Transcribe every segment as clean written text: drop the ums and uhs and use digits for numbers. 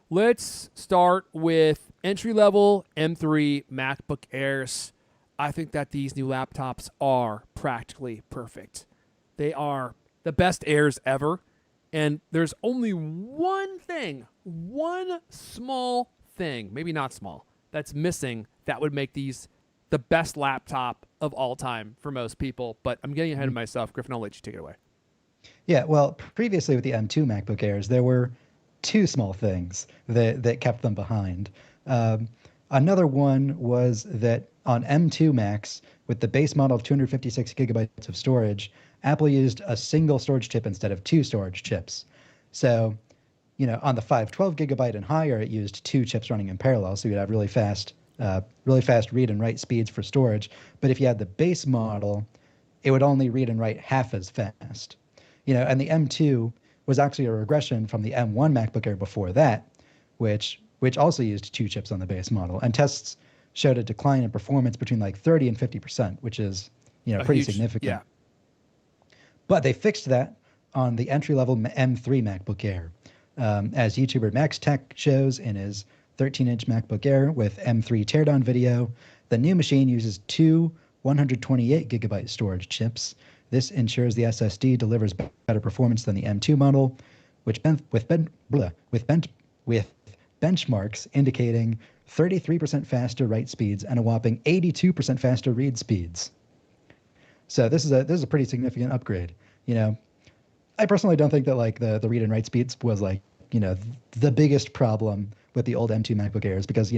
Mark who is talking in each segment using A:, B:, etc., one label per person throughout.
A: Let's start with entry-level M3 MacBook Airs. I think that these new laptops are practically perfect. They are the best Airs ever. And there's only one small thing, maybe not small, that's missing that would make these the best laptop of all time for most people. But I'm getting ahead of myself. Griffin, I'll let you take it away.
B: Yeah, well, previously with the M2 MacBook Airs, there were two small things that kept them behind. Um, Another one was that on M2 Macs, with the base model of 256 gigabytes of storage, Apple used a single storage chip instead of two storage chips. So, on the 512 gigabyte and higher, it used two chips running in parallel, so you'd have really fast read and write speeds for storage. But if you had the base model, it would only read and write half as fast. And the M2 was actually a regression from the M1 MacBook Air before that, which also used two chips on the base model. And tests showed a decline in performance between like 30 and 50%, which is,
A: A
B: pretty
A: huge,
B: significant.
A: yeah,
B: But they fixed that on the entry-level M3 MacBook Air. As YouTuber Max Tech shows in his 13-inch MacBook Air with M3 teardown video, the new machine uses two 128 gigabyte storage chips. This ensures the SSD delivers better performance than the M2 model, which with benchmarks indicating 33% faster write speeds and a whopping 82% faster read speeds. So this is a pretty significant upgrade. You know, I personally don't think that like the read and write speeds was like, the biggest problem with the old M2 MacBook Airs because,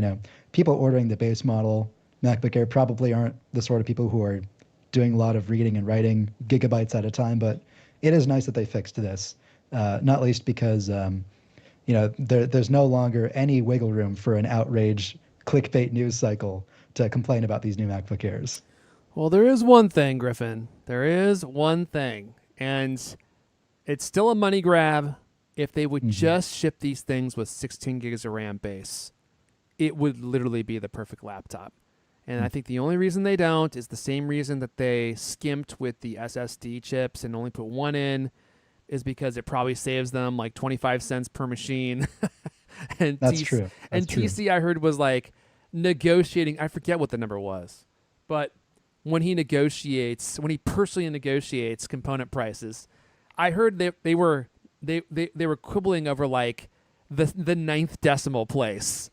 B: people ordering the base model MacBook Air probably aren't the sort of people who are doing a lot of reading and writing gigabytes at a time, but it is nice that they fixed this, not least because, there's no longer any wiggle room for an outrage clickbait news cycle to complain about these new MacBook Airs.
A: well, there is one thing, Griffin. There is one thing. And it's still a money grab. If they would
B: Hmm.
A: just ship these things with 16 gigs of RAM base, it would literally be the perfect laptop. And I think the only reason they don't is the same reason that they skimped with the SSD chips and only put one in is because it probably saves them like 25 cents per machine. and
B: That's
A: TC,
B: true. That's
A: and
B: true.
A: TC I heard was like negotiating, I forget what the number was. But when he personally negotiates component prices, I heard they were quibbling over like the ninth decimal place,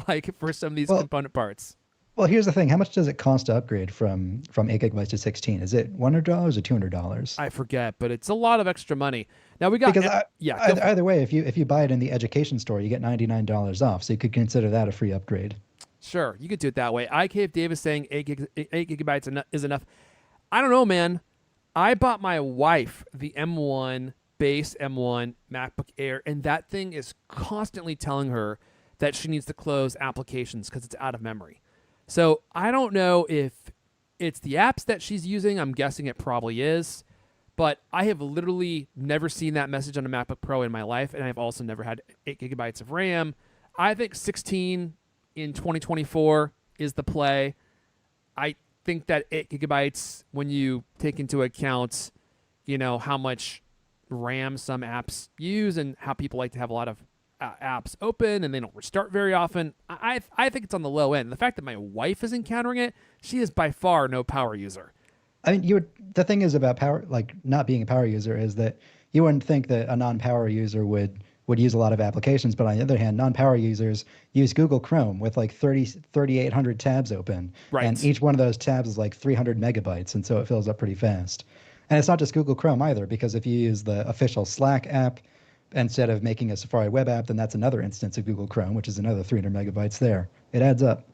A: like for some of these
B: Well,
A: component parts.
B: well, here's the thing. How much does it cost to upgrade from 8 gigabytes to 16? Is it $100 or $200?
A: I forget, but it's a lot of extra money. Now we got
B: Because
A: yeah, go for it.
B: either way, if you buy it in the education store, you get $99 off. So you could consider that a free upgrade.
A: Sure, you could do it that way. I Cave Davis saying 8 gigabytes is enough. I don't know, man. I bought my wife the M1 base M1 MacBook Air, and that thing is constantly telling her that she needs to close applications because it's out of memory. So I don't know if it's the apps that she's using. I'm guessing it probably is. But I have literally never seen that message on a MacBook Pro in my life, and I've also never had 8 gigabytes of RAM. I think 16 in 2024 is the play. I think that 8 gigabytes, when you take into account, how much RAM some apps use and how people like to have a lot of apps open and they don't restart very often, I think it's on the low end. The fact that my wife is encountering it, she is by far no power user.
B: I mean, the thing is about power, like not being a power user, is that you wouldn't think that a non-power user would use a lot of applications, but on the other hand, non-power users use Google Chrome with like 3,800 tabs open, and
A: Right.
B: each one of those tabs is like 300 megabytes, and so it fills up pretty fast. And it's not just Google Chrome either, because if you use the official Slack app instead of making a Safari web app, then that's another instance of Google Chrome, which is another 300 megabytes there. It adds up.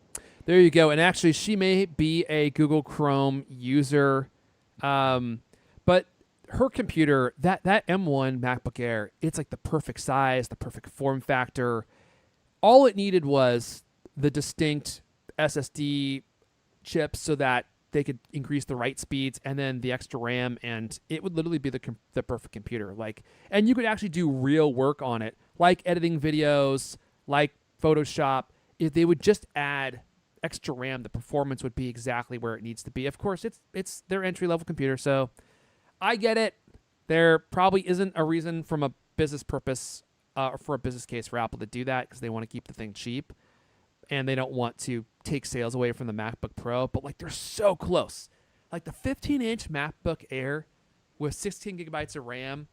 A: There you go. And actually, she may be a Google Chrome user, but her computer, that M1 MacBook Air, it's like the perfect size, the perfect form factor. All it needed was the distinct SSD chips so that they could increase the write speeds and then the extra RAM, and it would literally be the perfect computer. Like, and you could actually do real work on it, like editing videos, like Photoshop. If they would just add extra RAM, the performance would be exactly where it needs to be. Of course, it's their entry level computer, so I get it. There probably isn't a reason from a business purpose for a business case for Apple to do that because they want to keep the thing cheap and they don't want to take sales away from the MacBook Pro. But like they're so close. Like the 15-inch MacBook Air with 16 gigabytes of RAM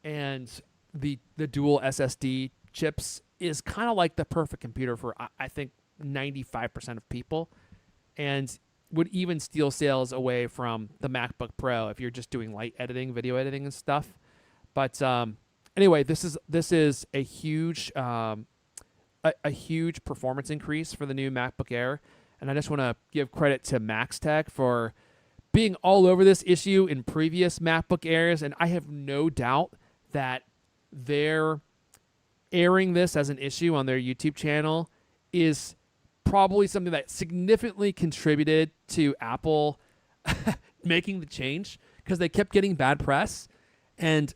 A: and the dual SSD chips is kind of like the perfect computer for I think 95% of people, and would even steal sales away from the MacBook Pro if you're just doing light editing, video editing, and stuff. But anyway, this is a huge a huge performance increase for the new MacBook Air, and I just want to give credit to MaxTech for being all over this issue in previous MacBook Airs, and I have no doubt that they're airing this as an issue on their YouTube channel is probably something that significantly contributed to Apple making the change because they kept getting bad press and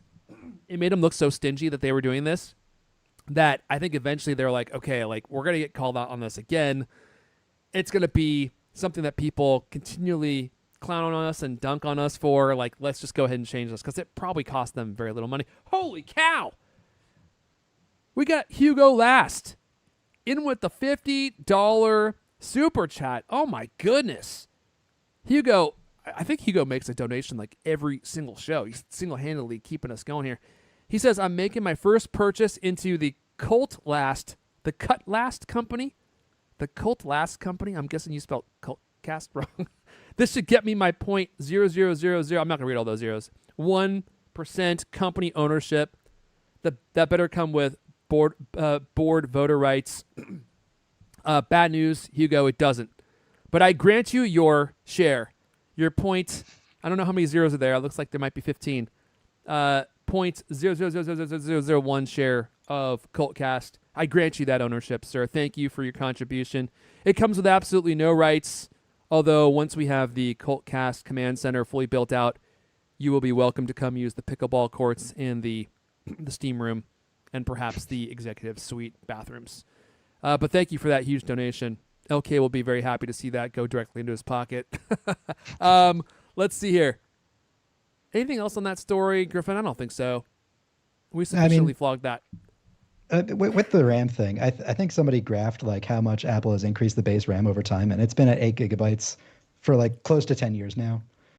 A: it made them look so stingy that they were doing this that I think eventually they're like, okay, like we're going to get called out on this again. It's going to be something that people continually clown on us and dunk on us for. Like, let's just go ahead and change this because it probably cost them very little money. Holy cow! We got Hugo Last in with the $50 super chat. Oh my goodness. Hugo, I think Hugo makes a donation like every single show. He's single-handedly keeping us going here. He says, I'm making my first purchase into the Cut Last company. The Cut Last company. I'm guessing you spelled Cultcast wrong. This should get me my .0000. I'm not going to read all those zeros. 1% company ownership. That better come with board voter rights. Bad news, Hugo, it doesn't. But I grant you your share. Your point, I don't know how many zeros are there. It looks like there might be 15. .0000001 share of Cultcast. I grant you that ownership, sir. Thank you for your contribution. It comes with absolutely no rights. Although once we have the Cultcast command center fully built out, you will be welcome to come use the pickleball courts in the steam room and perhaps the executive suite bathrooms. But thank you for that huge donation. LK will be very happy to see that go directly into his pocket. Let's see here. Anything else on that story, Griffin? I don't think so. We sufficiently flogged that.
B: With the RAM thing, I think somebody graphed like how much Apple has increased the base RAM over time, and it's been at 8 gigabytes for like close to 10 years now.